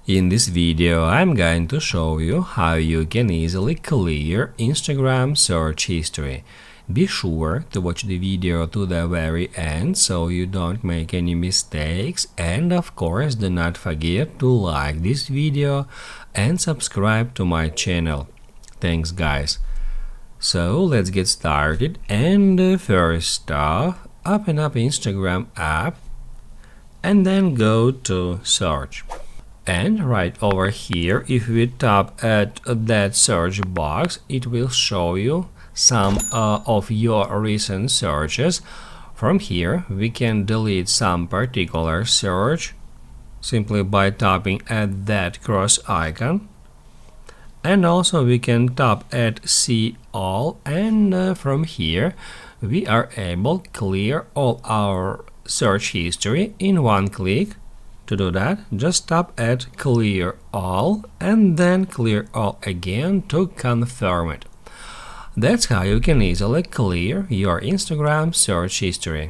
In this video, I'm going to show you how you can easily clear Instagram search history. Be sure to watch the video to the very end so you don't make any mistakes, and of course do not forget to like this video and subscribe to my channel. Thanks guys. So let's get started, and first off, open up Instagram app and then go to search. And right over here, if we tap at that search box, it will show you some of your recent searches. From here, we can delete some particular search simply by tapping at that cross icon. And also we can tap at see all, and from here we are able to clear all our search history in one click. To do that, just tap at clear all and then clear all again to confirm it. That's how you can easily clear your Instagram search history.